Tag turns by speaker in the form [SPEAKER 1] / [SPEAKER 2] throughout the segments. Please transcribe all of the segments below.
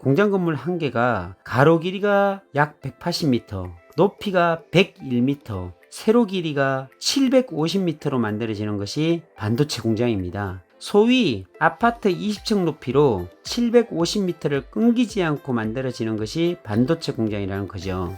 [SPEAKER 1] 공장 건물 한 개가 가로 길이가 약 180m, 높이가 101m, 세로 길이가 750m로 만들어지는 것이 반도체 공장입니다. 소위 아파트 20층 높이로 750m를 끊기지 않고 만들어지는 것이 반도체 공장이라는 거죠.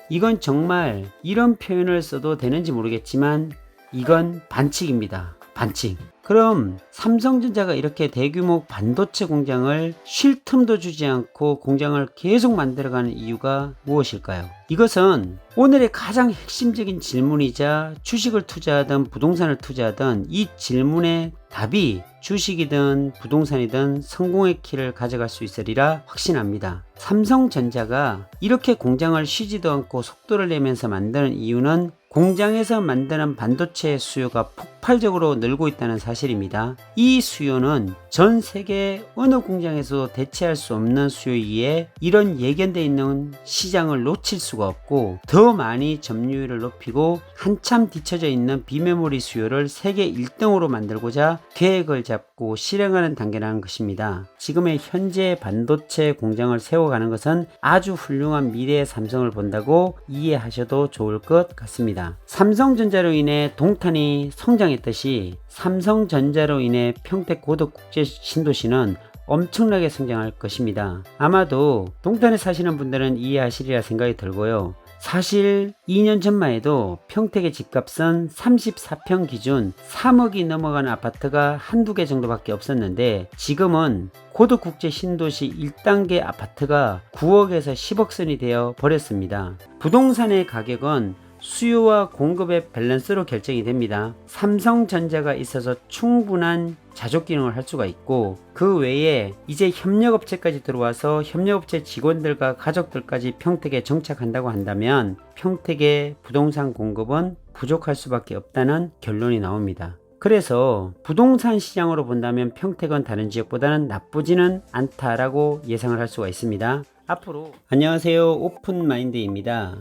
[SPEAKER 1] 이건 정말 이런 표현을 써도 되는지 모르겠지만 이건 반칙입니다. 반칙. 그럼 삼성전자가 이렇게 대규모 반도체 공장을 쉴 틈도 주지 않고 공장을 계속 만들어가는 이유가 무엇일까요? 이것은 오늘의 가장 핵심적인 질문이자 주식을 투자하든 부동산을 투자하든 이 질문의 답이 주식이든 부동산이든 성공의 키를 가져갈 수 있으리라 확신합니다. 삼성전자가 이렇게 공장을 쉬지도 않고 속도를 내면서 만드는 이유는 공장에서 만드는 반도체 수요가 폭발적으로 늘고 있다는 사실입니다. 이 수요는 전 세계 어느 공장에서도 대체할 수 없는 수요이기에 이런 예견되어 있는 시장을 놓칠 수가 없고 더 많이 점유율을 높이고 한참 뒤처져 있는 비메모리 수요를 세계 1등으로 만들고자 계획을 잡고 실행하는 단계라는 것입니다. 지금의 현재 반도체 공장을 세워가는 것은 아주 훌륭한 미래의 삼성을 본다고 이해하셔도 좋을 것 같습니다. 삼성전자로 인해 동탄이 성장했듯이 삼성전자로 인해 평택 고덕국제 신도시는 엄청나게 성장할 것입니다. 아마도 동탄에 사시는 분들은 이해하시리라 생각이 들고요. 사실 2년 전만 해도 평택의 집값은 34평 기준 3억이 넘어가는 아파트가 한두 개 정도밖에 없었는데 지금은 고덕국제 신도시 1단계 아파트가 9억에서 10억 선이 되어 버렸습니다. 부동산의 가격은 수요와 공급의 밸런스로 결정이 됩니다. 삼성전자가 있어서 충분한 자족 기능을 할 수가 있고 그 외에 이제 협력업체까지 들어와서 협력업체 직원들과 가족들까지 평택에 정착한다고 한다면 평택의 부동산 공급은 부족할 수밖에 없다는 결론이 나옵니다. 그래서 부동산 시장으로 본다면 평택은 다른 지역보다는 나쁘지는 않다라고 예상을 할 수가 있습니다. 앞으로 안녕하세요, 오픈마인드입니다.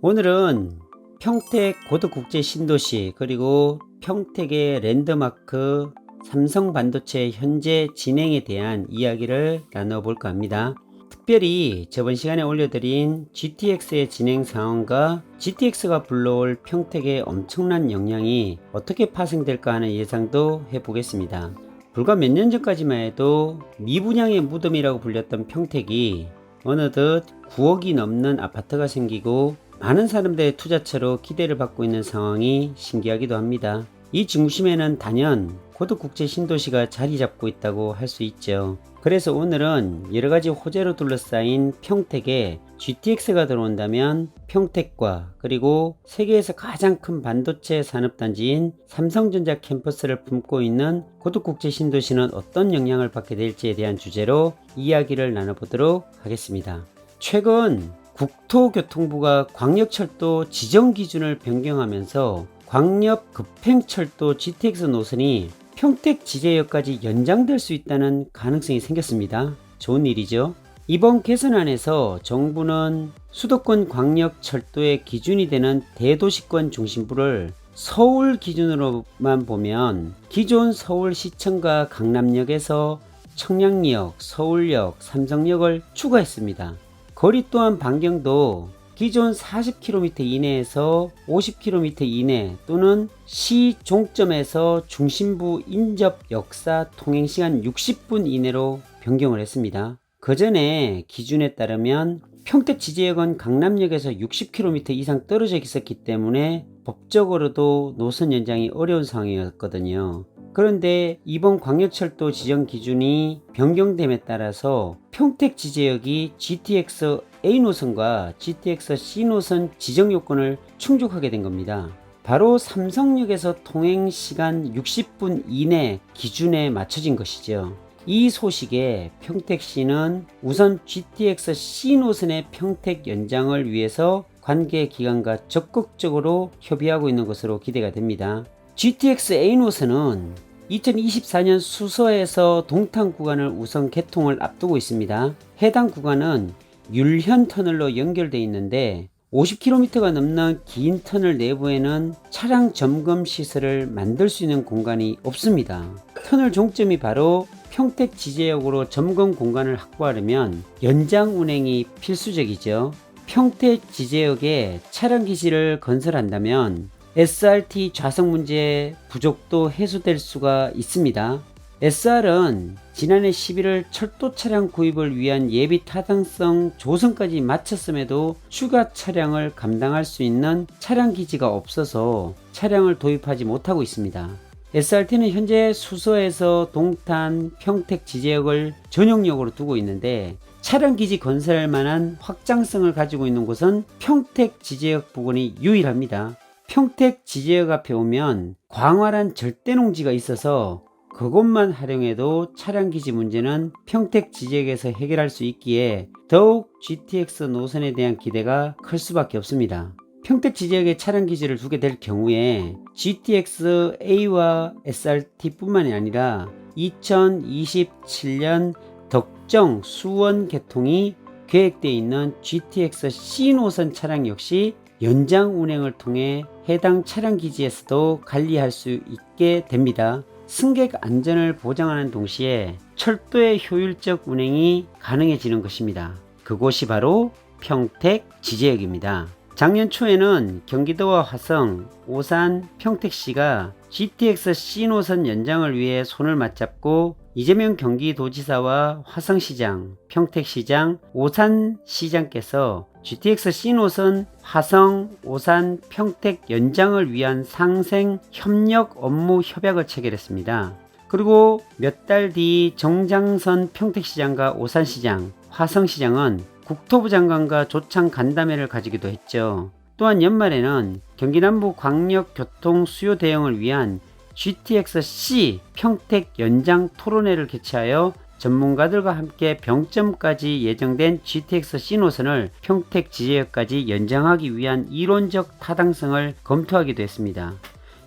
[SPEAKER 1] 오늘은 평택 고덕국제 신도시 그리고 평택의 랜드마크 삼성반도체 현재 진행에 대한 이야기를 나눠볼까 합니다. 특별히 저번 시간에 올려드린 GTX의 진행 상황과 GTX가 불러올 평택의 엄청난 영향이 어떻게 파생될까 하는 예상도 해보겠습니다. 불과 몇 년 전까지만 해도 미분양의 무덤이라고 불렸던 평택이 어느덧 9억이 넘는 아파트가 생기고 많은 사람들의 투자처로 기대를 받고 있는 상황이 신기하기도 합니다. 이 중심에는 단연 고덕국제 신도시가 자리 잡고 있다고 할 수 있죠. 그래서 오늘은 여러가지 호재로 둘러싸인 평택에 GTX가 들어온다면 평택과 그리고 세계에서 가장 큰 반도체 산업단지인 삼성전자 캠퍼스를 품고 있는 고덕국제 신도시는 어떤 영향을 받게 될지에 대한 주제로 이야기를 나눠보도록 하겠습니다. 최근 국토교통부가 광역철도 지정 기준을 변경하면서 광역 급행철도 GTX 노선이 평택 지제역까지 연장될 수 있다는 가능성이 생겼습니다. 좋은 일이죠. 이번 개선안에서 정부는 수도권 광역철도의 기준이 되는 대도시권 중심부를 서울 기준으로만 보면 기존 서울시청과 강남역에서 청량리역, 서울역, 삼성역을 추가했습니다. 거리 또한 반경도 기존 40km 이내에서 50km 이내 또는 시 종점에서 중심부 인접 역사 통행시간 60분 이내로 변경을 했습니다. 그 전에 기준에 따르면 평택 지제역은 강남역에서 60km 이상 떨어져 있었기 때문에 법적으로도 노선 연장이 어려운 상황이었거든요. 그런데 이번 광역철도 지정 기준이 변경됨에 따라서 평택 지제역이 GTX A 노선과 GTX C 노선 지정 요건을 충족하게 된 겁니다. 바로 삼성역에서 통행시간 60분 이내 기준에 맞춰진 것이죠. 이 소식에 평택시는 우선 GTX C 노선의 평택 연장을 위해서 관계기관과 적극적으로 협의하고 있는 것으로 기대가 됩니다. GTX A 노선은 2024년 수서에서 동탄 구간을 우선 개통을 앞두고 있습니다. 해당 구간은 율현 터널로 연결되어 있는데 50km가 넘는 긴 터널 내부에는 차량 점검 시설을 만들 수 있는 공간이 없습니다. 터널 종점이 바로 평택 지제역으로 점검 공간을 확보하려면 연장 운행이 필수적이죠. 평택 지제역에 차량 기지를 건설한다면 SRT 좌석 문제 부족도 해소될 수가 있습니다. SR은 지난해 11월 철도 차량 구입을 위한 예비 타당성 조성까지 마쳤음에도 추가 차량을 감당할 수 있는 차량 기지가 없어서 차량을 도입하지 못하고 있습니다. SRT는 현재 수서에서 동탄, 평택 지제역을 전용역으로 두고 있는데 차량 기지 건설할 만한 확장성을 가지고 있는 곳은 평택 지제역 부근이 유일합니다. 평택 지제역 앞에 오면 광활한 절대농지가 있어서 그곳만 활용해도 차량 기지 문제는 평택 지제역에서 해결할 수 있기에 더욱 GTX 노선에 대한 기대가 클 수밖에 없습니다. 평택 지제역에 차량 기지를 두게 될 경우에 GTX A와 SRT 뿐만이 아니라 2027년 덕정 수원 개통이 계획되어 있는 GTX C 노선 차량 역시 연장 운행을 통해 해당 차량 기지에서도 관리할 수 있게 됩니다. 승객 안전을 보장하는 동시에 철도의 효율적 운행이 가능해지는 것입니다. 그곳이 바로 평택 지제역입니다. 작년 초에는 경기도와 화성, 오산, 평택시가 GTX C 노선 연장을 위해 손을 맞잡고 이재명 경기도지사와 화성시장, 평택시장, 오산시장께서 GTX C 노선 화성, 오산, 평택 연장을 위한 상생 협력 업무 협약을 체결했습니다. 그리고 몇 달 뒤 정장선 평택시장과 오산시장, 화성시장은 국토부 장관과 조창 간담회를 가지기도 했죠. 또한 연말에는 경기남부 광역교통 수요 대응을 위한 GTX-C 평택 연장 토론회를 개최하여 전문가들과 함께 병점까지 예정된 GTX-C 노선을 평택 지제역까지 연장하기 위한 이론적 타당성을 검토하기도 했습니다.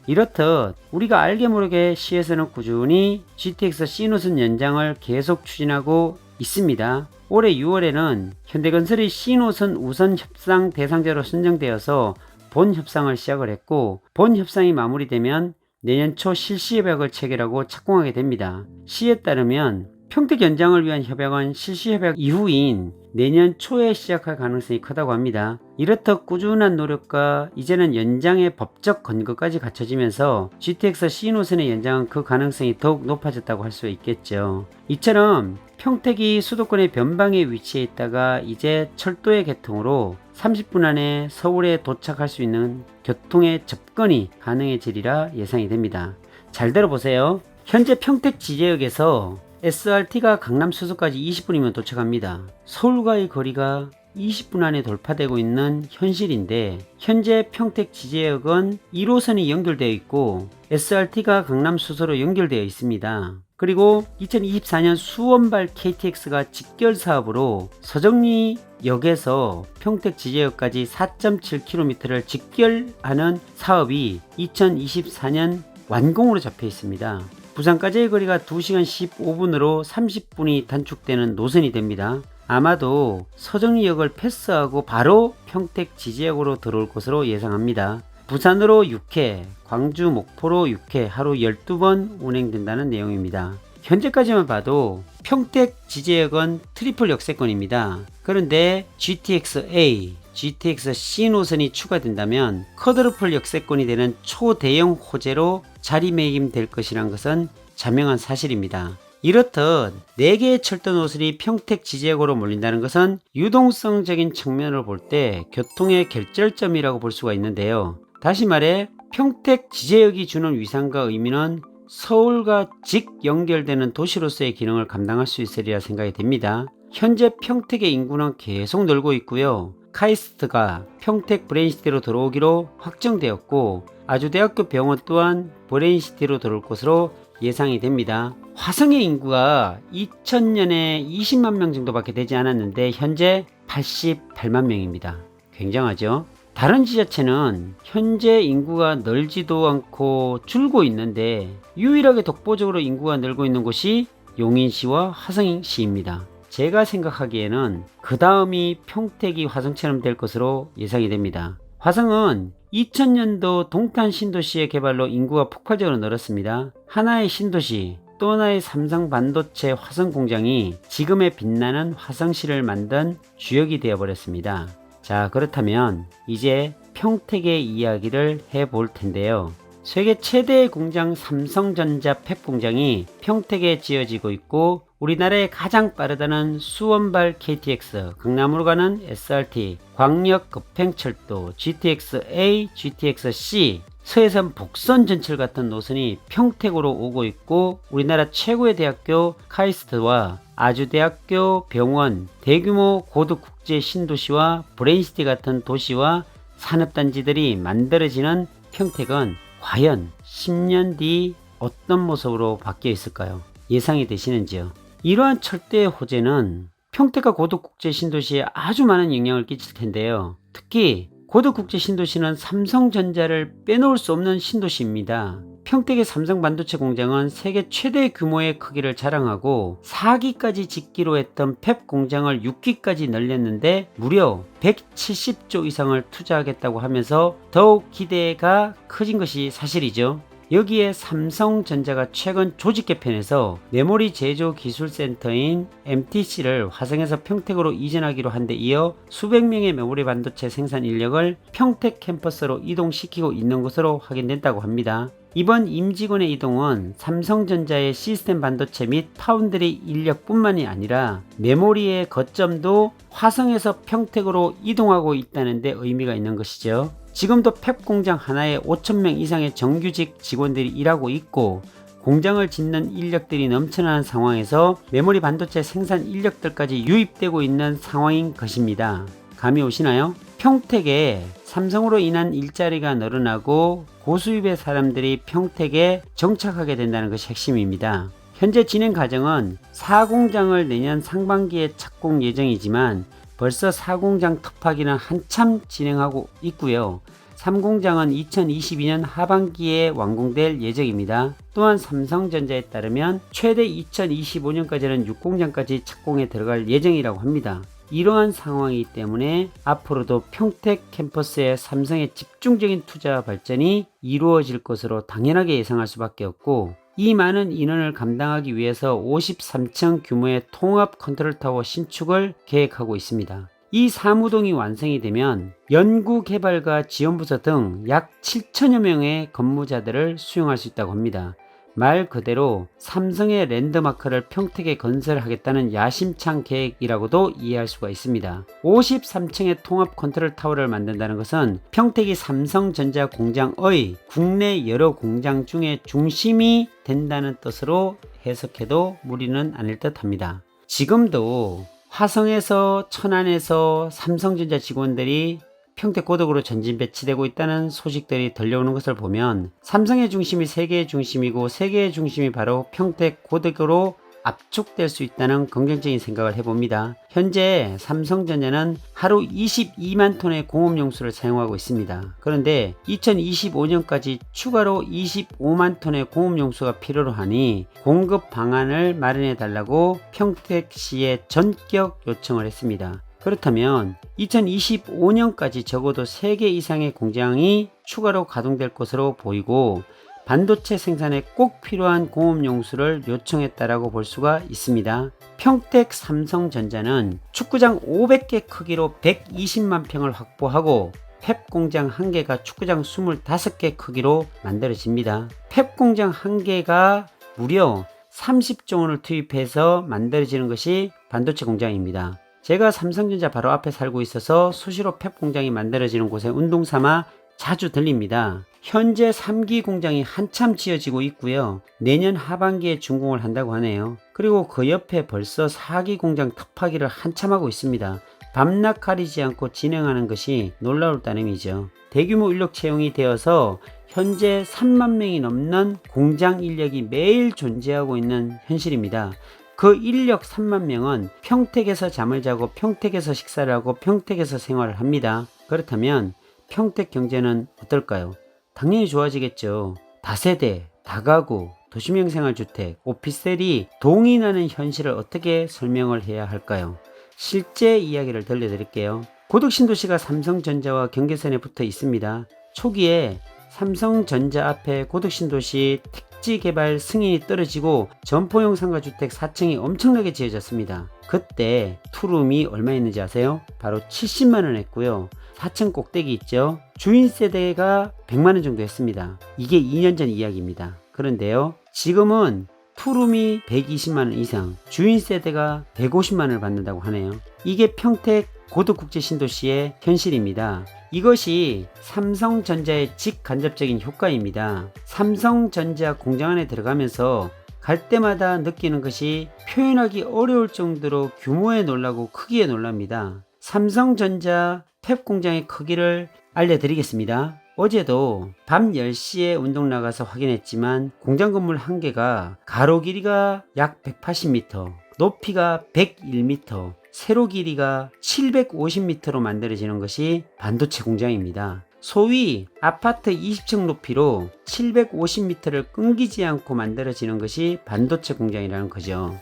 [SPEAKER 1] 이렇듯 우리가 알게 모르게 시에서는 꾸준히 GTX-C 노선 연장을 계속 추진하고 있습니다. 올해 6월에는 현대건설의 C노선 우선 협상 대상자로 선정되어서 본 협상을 시작을 했고 본 협상이 마무리되면 내년 초 실시 협약을 체결하고 착공하게 됩니다. 시에 따르면 평택 연장을 위한 협약은 실시 협약 이후인 내년 초에 시작할 가능성이 크다고 합니다. 이렇듯 꾸준한 노력과 이제는 연장의 법적 근거까지 갖춰지면서 GTX C 노선의 연장은 그 가능성이 더욱 높아졌다고 할 수 있겠죠. 이처럼 평택이 수도권의 변방에 위치해 있다가 이제 철도의 개통으로 30분 안에 서울에 도착할 수 있는 교통의 접근이 가능해지리라 예상이 됩니다. 잘 들어보세요. 현재 평택 지제역에서 SRT가 강남 수서까지 20분이면 도착합니다. 서울과의 거리가 20분 안에 돌파되고 있는 현실인데 현재 평택 지제역은 1호선이 연결되어 있고 SRT가 강남 수서로 연결되어 있습니다. 그리고 2024년 수원발 KTX가 직결 사업으로 서정리역에서 평택 지제역까지 4.7km를 직결하는 사업이 2024년 완공으로 잡혀 있습니다. 부산까지의 거리가 2시간 15분으로 30분이 단축되는 노선이 됩니다. 아마도 서정리역을 패스하고 바로 평택 지제역으로 들어올 것으로 예상합니다. 부산으로 6회, 광주, 목포로 6회 하루 12번 운행된다는 내용입니다. 현재까지만 봐도 평택 지제역은 트리플 역세권입니다. 그런데 GTX A, GTX C 노선이 추가된다면 쿼드루플 역세권이 되는 초대형 호재로 자리매김될 것이란 것은 자명한 사실입니다. 이렇듯 4개의 철도 노선이 평택 지제역으로 몰린다는 것은 유동성적인 측면으로 볼 때 교통의 결절점이라고 볼 수가 있는데요. 다시 말해 평택 지제역이 주는 위상과 의미는 서울과 직 연결되는 도시로서의 기능을 감당할 수 있으리라 생각이 됩니다. 현재 평택의 인구는 계속 늘고 있고요. 카이스트가 평택 브레인시티로 들어오기로 확정되었고 아주대학교 병원 또한 브레인시티로 들어올 것으로 예상이 됩니다. 화성의 인구가 2000년에 20만 명 정도밖에 되지 않았는데 현재 88만 명입니다. 굉장하죠? 다른 지자체는 현재 인구가 늘지도 않고 줄고 있는데 유일하게 독보적으로 인구가 늘고 있는 곳이 용인시와 화성시입니다. 제가 생각하기에는 그 다음이 평택이 화성처럼 될 것으로 예상이 됩니다. 화성은 2000년도 동탄 신도시의 개발로 인구가 폭발적으로 늘었습니다. 하나의 신도시, 또 하나의 삼성 반도체 화성 공장이 지금의 빛나는 화성시를 만든 주역이 되어버렸습니다. 자, 그렇다면 이제 평택의 이야기를 해볼 텐데요. 세계 최대의 공장 삼성전자 팹 공장이 평택에 지어지고 있고, 우리나라의 가장 빠르다는 수원발 KTX, 강남으로 가는 SRT, 광역 급행철도 GTX-A, GTX-C, 서해선 복선 전철 같은 노선이 평택으로 오고 있고, 우리나라 최고의 대학교 카이스트와 아주대학교, 병원, 대규모 고도 국제 신도시와 브레인시티 같은 도시와 산업단지들이 만들어지는 평택은 과연 10년 뒤 어떤 모습으로 바뀌어 있을까요? 예상이 되시는지요? 이러한 철대의 호재는 평택과 고도국제 신도시에 아주 많은 영향을 끼칠 텐데요. 특히 고도국제 신도시는 삼성전자를 빼놓을 수 없는 신도시입니다. 평택의 삼성 반도체 공장은 세계 최대 규모의 크기를 자랑하고 4기까지 짓기로 했던 팹 공장을 6기까지 늘렸는데 무려 170조 이상을 투자하겠다고 하면서 더욱 기대가 커진 것이 사실이죠. 여기에 삼성전자가 최근 조직 개편에서 메모리 제조 기술센터인 MTC를 화성에서 평택으로 이전하기로 한 데 이어 수백 명의 메모리 반도체 생산 인력을 평택 캠퍼스로 이동시키고 있는 것으로 확인됐다고 합니다. 이번 임직원의 이동은 삼성전자의 시스템 반도체 및 파운드리 인력뿐만이 아니라 메모리의 거점도 화성에서 평택으로 이동하고 있다는 데 의미가 있는 것이죠. 지금도 팹 공장 하나에 5,000명 이상의 정규직 직원들이 일하고 있고, 공장을 짓는 인력들이 넘쳐나는 상황에서 메모리 반도체 생산 인력들까지 유입되고 있는 상황인 것입니다. 감이 오시나요? 평택에 삼성으로 인한 일자리가 늘어나고 고수입의 사람들이 평택에 정착하게 된다는 것이 핵심입니다. 현재 진행 과정은 4공장을 내년 상반기에 착공 예정이지만 벌써 4공장 특파기는 한참 진행하고 있고요. 3공장은 2022년 하반기에 완공될 예정입니다. 또한 삼성전자에 따르면 최대 2025년까지는 6공장까지 착공에 들어갈 예정이라고 합니다. 이러한 상황이기 때문에 앞으로도 평택 캠퍼스에 삼성의 집중적인 투자 발전이 이루어질 것으로 당연하게 예상할 수밖에 없고, 이 많은 인원을 감당하기 위해서 53층 규모의 통합 컨트롤타워 신축을 계획하고 있습니다. 이 사무동이 완성이 되면 연구개발과 지원부서 등 약 7천여 명의 근무자들을 수용할 수 있다고 합니다. 말 그대로 삼성의 랜드마크를 평택에 건설하겠다는 야심찬 계획이라고도 이해할 수가 있습니다. 53층의 통합 컨트롤 타워를 만든다는 것은 평택이 삼성전자 공장의 국내 여러 공장 중에 중심이 된다는 뜻으로 해석해도 무리는 아닐 듯합니다. 지금도 화성에서 천안에서 삼성전자 직원들이 평택 고덕으로 전진 배치되고 있다는 소식들이 들려오는 것을 보면 삼성의 중심이 세계의 중심이고 세계의 중심이 바로 평택 고덕으로 압축될 수 있다는 긍정적인 생각을 해봅니다. 현재 삼성전자는 하루 22만 톤의 공업용수를 사용하고 있습니다. 그런데 2025년까지 추가로 25만 톤의 공업용수가 필요로 하니 공급 방안을 마련해 달라고 평택시에 전격 요청을 했습니다. 그렇다면 2025년까지 적어도 3개 이상의 공장이 추가로 가동될 것으로 보이고, 반도체 생산에 꼭 필요한 공업용수를 요청했다라고 볼 수가 있습니다. 평택 삼성전자는 축구장 500개 크기로 120만 평을 확보하고 팹 공장 1개가 축구장 25개 크기로 만들어집니다. 팹 공장 1개가 무려 30조 원을 투입해서 만들어지는 것이 반도체 공장입니다. 제가 삼성전자 바로 앞에 살고 있어서 수시로 팹 공장이 만들어지는 곳에 운동삼아 자주 들립니다. 현재 3기 공장이 한참 지어지고 있고요. 내년 하반기에 준공을 한다고 하네요. 그리고 그 옆에 벌써 4기 공장 특파기를 한참 하고 있습니다. 밤낮 가리지 않고 진행하는 것이 놀라울 따름이죠. 대규모 인력 채용이 되어서 현재 3만 명이 넘는 공장 인력이 매일 존재하고 있는 현실입니다. 그 인력 3만 명은 평택에서 잠을 자고 평택에서 식사를 하고 평택에서 생활을 합니다. 그렇다면 평택 경제는 어떨까요? 당연히 좋아지겠죠. 다세대, 다가구, 도시명 생활주택, 오피스텔이 동인하는 현실을 어떻게 설명을 해야 할까요? 실제 이야기를 들려드릴게요. 고덕신도시가 삼성전자와 경계선에 붙어 있습니다. 초기에 삼성전자 앞에 고덕신도시 택지 개발 승인이 떨어지고 점포용 상가주택 4층이 엄청나게 지어졌습니다. 그때 투룸이 얼마였는지 아세요? 바로 70만원 했고요. 4층 꼭대기 있죠? 주인 세대가 100만원 정도 했습니다. 이게 2년 전 이야기입니다. 그런데요, 지금은 투룸이 120만원 이상, 주인 세대가 150만원을 받는다고 하네요. 이게 평택 고덕국제신도시의 현실입니다. 이것이 삼성전자의 직간접적인 효과입니다. 삼성전자 공장 안에 들어가면서 갈 때마다 느끼는 것이 표현하기 어려울 정도로 규모에 놀라고 크기에 놀랍니다. 삼성전자 팹 공장의 크기를 알려드리겠습니다. 어제도 밤 10시에 운동 나가서 확인했지만 공장 건물 한 개가 가로 길이가 약 180m, 높이가 101m, 세로 길이가 750m로 만들어지는 것이 반도체 공장입니다. 소위 아파트 20층 높이로 750m를 끊기지 않고 만들어지는 것이 반도체 공장이라는 거죠.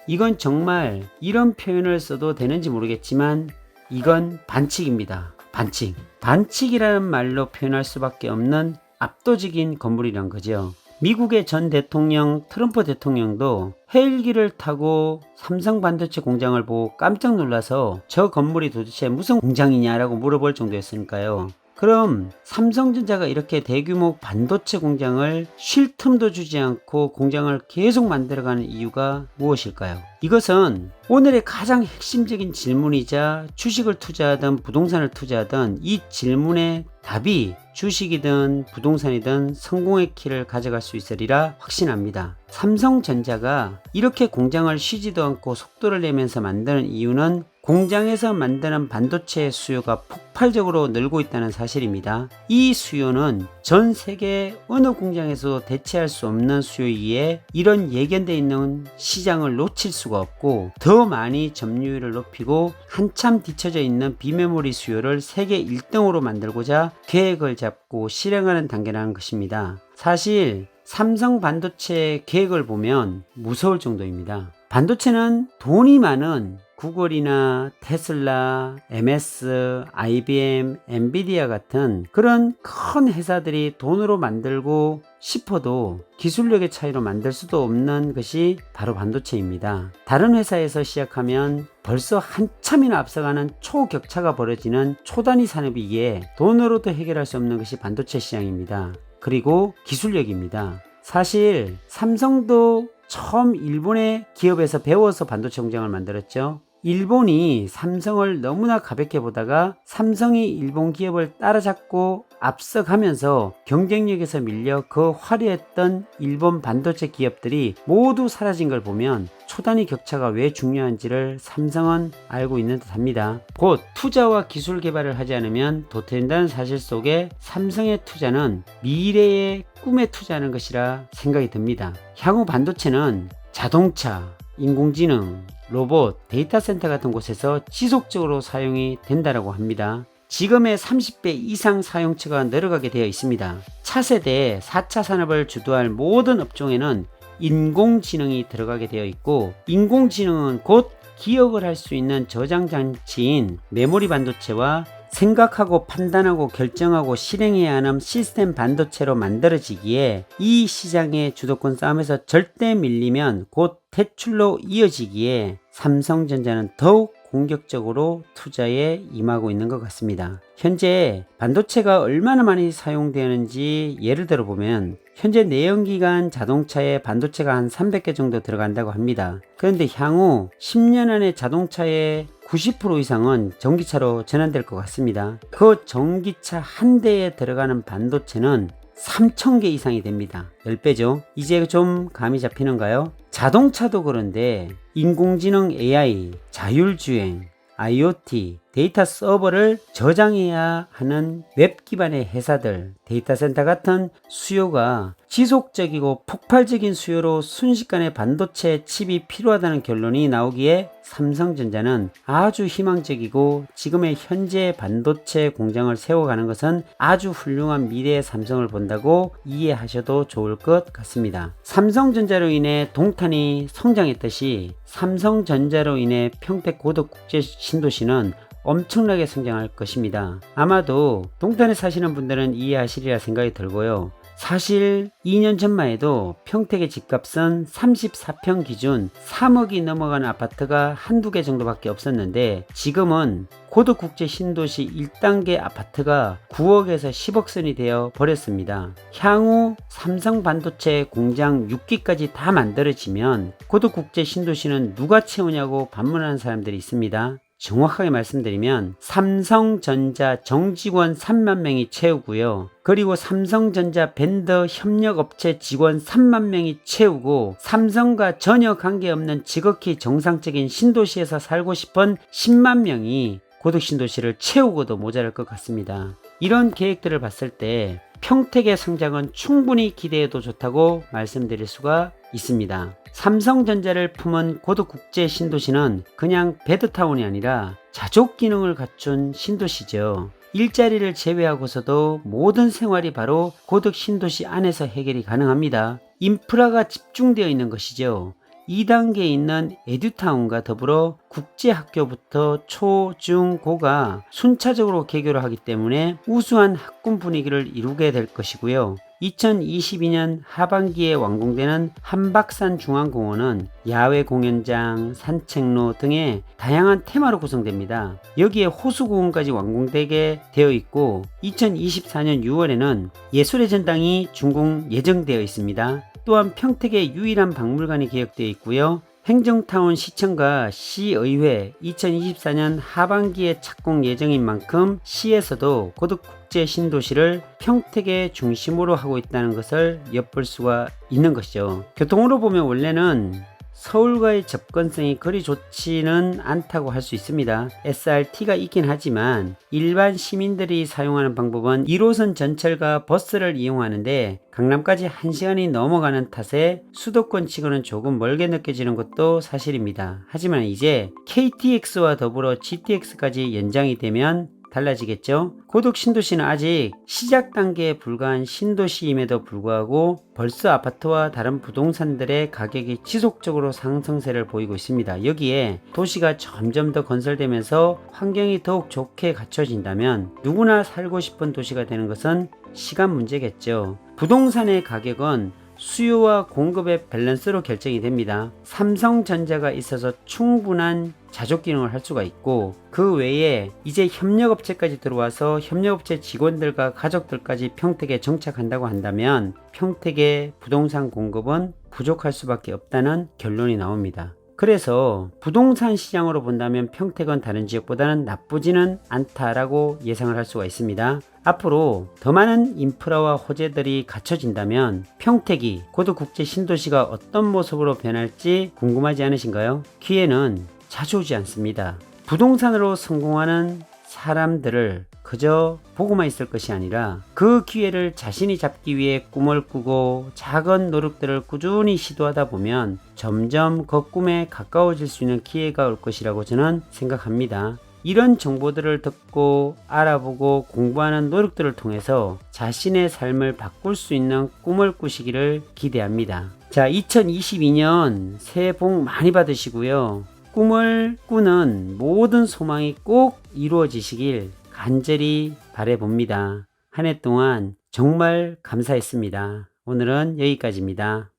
[SPEAKER 1] 이건 정말 이런 표현을 써도 되는지 모르겠지만 이건 반칙입니다. 반칙. 반칙이라는 말로 표현할 수밖에 없는 압도적인 건물이란 거죠. 미국의 전 대통령 트럼프 대통령도 헬기를 타고 삼성 반도체 공장을 보고 깜짝 놀라서 저 건물이 도대체 무슨 공장이냐라고 물어볼 정도였으니까요. 그럼 삼성전자가 이렇게 대규모 반도체 공장을 쉴 틈도 주지 않고 공장을 계속 만들어가는 이유가 무엇일까요? 이것은 오늘의 가장 핵심적인 질문이자 주식을 투자하든 부동산을 투자하든 이 질문의 답이 주식이든 부동산이든 성공의 키를 가져갈 수 있으리라 확신합니다. 삼성전자가 이렇게 공장을 쉬지도 않고 속도를 내면서 만드는 이유는 공장에서 만드는 반도체 수요가 폭발적으로 늘고 있다는 사실입니다. 이 수요는 전 세계 어느 공장에서도 대체할 수 없는 수요이기에 이런 예견되어 있는 시장을 놓칠 수가 없고 더 많이 점유율을 높이고 한참 뒤처져 있는 비메모리 수요를 세계 1등으로 만들고자 계획을 잡고 실행하는 단계라는 것입니다. 사실 삼성 반도체 계획을 보면 무서울 정도입니다. 반도체는 돈이 많은 구글이나 테슬라, MS, IBM, 엔비디아 같은 그런 큰 회사들이 돈으로 만들고 싶어도 기술력의 차이로 만들 수도 없는 것이 바로 반도체입니다. 다른 회사에서 시작하면 벌써 한참이나 앞서가는 초격차가 벌어지는 초단위 산업이기에 돈으로도 해결할 수 없는 것이 반도체 시장입니다. 그리고 기술력입니다. 사실 삼성도 처음 일본의 기업에서 배워서 반도체 공장을 만들었죠. 일본이 삼성을 너무나 가볍게 보다가 삼성이 일본 기업을 따라잡고 앞서가면서 경쟁력에서 밀려 그 화려했던 일본 반도체 기업들이 모두 사라진 걸 보면 초단위 격차가 왜 중요한지를 삼성은 알고 있는 듯 합니다. 곧 투자와 기술 개발을 하지 않으면 도태된다는 사실 속에 삼성의 투자는 미래의 꿈에 투자하는 것이라 생각이 듭니다. 향후 반도체는 자동차, 인공지능, 로봇, 데이터 센터 같은 곳에서 지속적으로 사용이 된다고 합니다. 지금의 30배 이상 사용처가 늘어가게 되어 있습니다. 차세대 4차 산업을 주도할 모든 업종에는 인공지능이 들어가게 되어 있고 인공지능은 곧 기억을 할 수 있는 저장 장치인 메모리 반도체와 생각하고 판단하고 결정하고 실행해야 하는 시스템 반도체로 만들어지기에 이 시장의 주도권 싸움에서 절대 밀리면 곧 퇴출로 이어지기에 삼성전자는 더욱 공격적으로 투자에 임하고 있는 것 같습니다. 현재 반도체가 얼마나 많이 사용되는지 예를 들어 보면 현재 내연기관 자동차에 반도체가 한 300개 정도 들어간다고 합니다. 그런데 향후 10년 안에 자동차의 90% 이상은 전기차로 전환될 것 같습니다. 그 전기차 한 대에 들어가는 반도체는 3,000개 이상이 됩니다. 10배죠. 이제 좀 감이 잡히는가요? 자동차도 그런데 인공지능 AI, 자율주행, IoT, 데이터 서버를 저장해야 하는 웹 기반의 회사들, 데이터 센터 같은 수요가 지속적이고 폭발적인 수요로 순식간에 반도체 칩이 필요하다는 결론이 나오기에 삼성전자는 아주 희망적이고 지금의 현재 반도체 공장을 세워가는 것은 아주 훌륭한 미래의 삼성을 본다고 이해하셔도 좋을 것 같습니다. 삼성전자로 인해 동탄이 성장했듯이 삼성전자로 인해 평택 고덕국제 신도시는 엄청나게 성장할 것입니다. 아마도 동탄에 사시는 분들은 이해하시리라 생각이 들고요. 사실 2년 전만 해도 평택의 집값은 34평 기준 3억이 넘어가는 아파트가 한두 개 정도밖에 없었는데, 지금은 고덕국제 신도시 1단계 아파트가 9억에서 10억 선이 되어 버렸습니다. 향후 삼성 반도체 공장 6기까지 다 만들어지면 고덕국제 신도시는 누가 채우냐고 반문하는 사람들이 있습니다. 정확하게 말씀드리면 삼성전자 정직원 3만 명이 채우고요. 그리고 삼성전자 벤더 협력업체 직원 3만 명이 채우고, 삼성과 전혀 관계없는 지극히 정상적인 신도시에서 살고 싶은 10만 명이 고덕신도시를 채우고도 모자랄 것 같습니다. 이런 계획들을 봤을 때 평택의 성장은 충분히 기대해도 좋다고 말씀드릴 수가 있습니다. 삼성전자를 품은 고덕국제 신도시는 그냥 베드타운이 아니라 자족 기능을 갖춘 신도시죠. 일자리를 제외하고서도 모든 생활이 바로 고덕 신도시 안에서 해결이 가능합니다. 인프라가 집중되어 있는 것이죠. 2단계에 있는 에듀타운과 더불어 국제학교부터 초, 중, 고가 순차적으로 개교를 하기 때문에 우수한 학군 분위기를 이루게 될 것이고요. 2022년 하반기에 완공되는 한박산 중앙공원은 야외 공연장, 산책로 등의 다양한 테마로 구성됩니다. 여기에 호수공원까지 완공되게 되어 있고, 2024년 6월에는 예술의 전당이 준공 예정되어 있습니다. 또한 평택의 유일한 박물관이 개역되어 있고요. 행정타운 시청과 시의회 2024년 하반기에 착공 예정인 만큼 시에서도 고덕국제 신도시를 평택의 중심으로 하고 있다는 것을 엿볼 수가 있는 것이죠. 교통으로 보면 원래는 서울과의 접근성이 그리 좋지는 않다고 할 수 있습니다. SRT가 있긴 하지만 일반 시민들이 사용하는 방법은 1호선 전철과 버스를 이용하는데, 강남까지 1시간이 넘어가는 탓에 수도권 치고는 조금 멀게 느껴지는 것도 사실입니다. 하지만 이제 KTX와 더불어 GTX까지 연장이 되면 달라지겠죠. 고덕 신도시는 아직 시작 단계에 불과한 신도시임에도 불구하고 벌써 아파트와 다른 부동산들의 가격이 지속적으로 상승세를 보이고 있습니다. 여기에 도시가 점점 더 건설되면서 환경이 더욱 좋게 갖춰진다면 누구나 살고 싶은 도시가 되는 것은 시간 문제겠죠. 부동산의 가격은 수요와 공급의 밸런스로 결정이 됩니다. 삼성전자가 있어서 충분한 자족 기능을 할 수가 있고, 그 외에 이제 협력업체까지 들어와서 협력업체 직원들과 가족들까지 평택에 정착한다고 한다면 평택의 부동산 공급은 부족할 수밖에 없다는 결론이 나옵니다. 그래서 부동산 시장으로 본다면 평택은 다른 지역보다는 나쁘지는 않다라고 예상을 할 수가 있습니다. 앞으로 더 많은 인프라와 호재들이 갖춰진다면 평택이 고덕국제 신도시가 어떤 모습으로 변할지 궁금하지 않으신가요? 기회는 자주 오지 않습니다. 부동산으로 성공하는 사람들을 그저 보고만 있을 것이 아니라 그 기회를 자신이 잡기 위해 꿈을 꾸고 작은 노력들을 꾸준히 시도하다 보면 점점 그 꿈에 가까워질 수 있는 기회가 올 것이라고 저는 생각합니다. 이런 정보들을 듣고 알아보고 공부하는 노력들을 통해서 자신의 삶을 바꿀 수 있는 꿈을 꾸시기를 기대합니다. 자, 2022년 새해 복 많이 받으시고요. 꿈을 꾸는 모든 소망이 꼭 이루어지시길 간절히 바라봅니다. 한 해 동안 정말 감사했습니다. 오늘은 여기까지입니다.